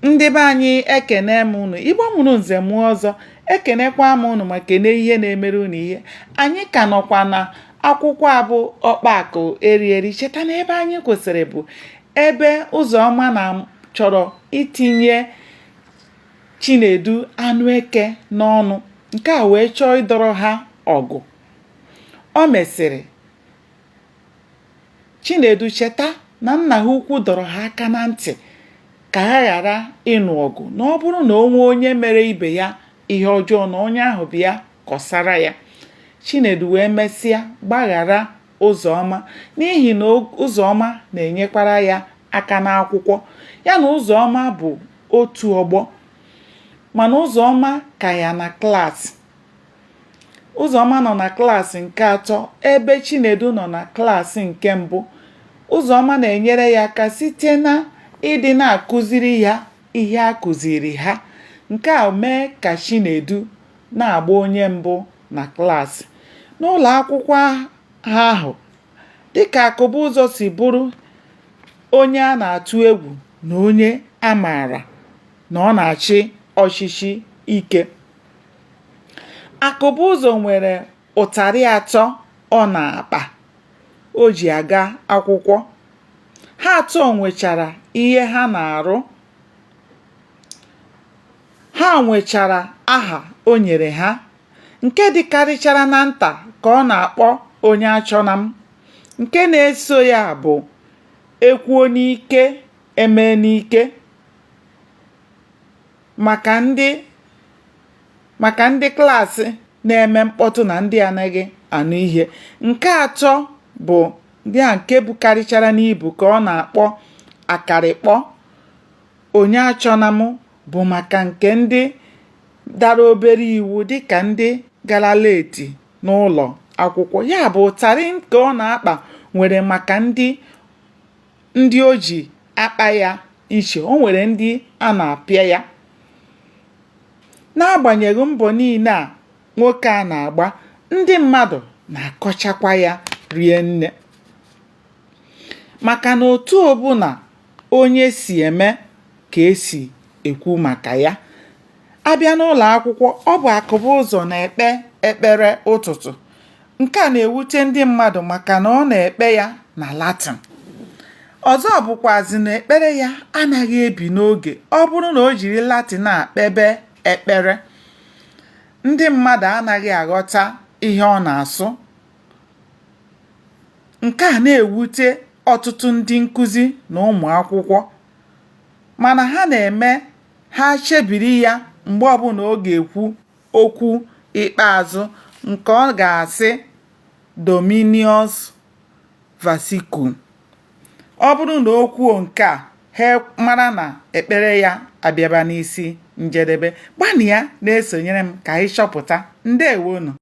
Ndị be anyị ekene m unu. Igbo mụrụ nze mụọ ọzọ, ekenekwa m unu ma kene ihe na-emere unu ihe. Anyị ka nọkwa na akwụkwọ abụ ọkpakụ erieri. Cheta na ebe anyị kwụsịrị bụ ebe Ụzọma na chọrọ itinye Chinedu anụ eke n'ọnụ, nke a wee chọọ ịdọrọ ha ọgụ. O mesịrị Chinedu cheta na nna ha ukwu dọrọ ha aka na ntị ka ha ghara ịnụ ọgụ, na ọ bụrụ na onwe onye mere ibe ya ihe ọjọọ na onye ahụ bịa kọsara ya. Chinedu wee mesịa gbaghara Ụzọma, n'ihi na Ụzọma na-enyekwara ya aka n'akwụkwọ. Ya na Ụzọma bụ otu ọgbọ, mana Ụzọma ka ya na klaasị. Ụzọma nọ na klaasị nke atọ ebe Chinedu nọ na klaasị nke mbụ. Ụzọma na-enyere ya aka site na ịdị na-akụziri ya ihe a kụziri ha. Nke a mee ka Chinedu na-agba onye mbụ na klaasị. N'ụlọ akwụkwọ ahụ, dịka Akụbụzọ si bụrụ onye a na-atụ egwu na onye a maara na ọ na-achị ọchịchị ike, Akụbụzọ nwere ụtarị atọ ọ na-akpa o ji aga akwụkwọ. Ha atọ nwechara ihe ha na-arụ. Ha nwechara aha o nyere ha. Nke dịkarịchara na nta ka ọ na-akpọ onye achọna m. Nke na-eso ya bụ ekwuo n'ike eme n'ike, maka ndị klaasị na-eme mkpọtụ na ndị anaghị anụ ihe. Nke atọ bụ ya nke bukarịchara n'ibu ka ọ na-akpọ akarịkpọ onye achọna m, bụ maka nke ndị dara obere iwu dịka ndị gara leeti n'ụlọ akwụkwọ. Ya bụ ụtarị nke ọ na-akpa nwere maka ndị o ji akpa ya iche. O nwere ndị a na-apịa ya. N'agbanyeghị mbọ niile a nwoke a na-agba, ndị mmadụ na-akọchakwa ya rie nne, maka na otu ọbụla onye si eme ka esi ekwu maka ya. Abịa n'ụlọ akwụkwọ, ọ bụ Akụbụzọ na-ekpe ekpere ụtụtụ. Nke a na-ewute ndị mmadụ maka na ọ na-ekpe ya na Latin. Ọzọ bụkwazi na ekpere ya anaghị ebi n'oge. Ọ bụrụ na o jiri Latin akpebe ekpere, ndị mmadụ anaghị aghọta ihe ọ na-asụ. Nke a na-ewute ọtụtụ ndị nkụzi na ụmụ akwụkwọ, mana ha chebiri ya mgbe ọbụla ọ ga-ekwu okwu ikpeazụ nke ọ ga-asị Dominus Vacicum. Ọ bụrụ na o kwuo nke a, ha mara na ekpere ya abịaba n'isi njedebe. Gbanịa na-esonyere m ka anyị chọpụta. Ndewonu.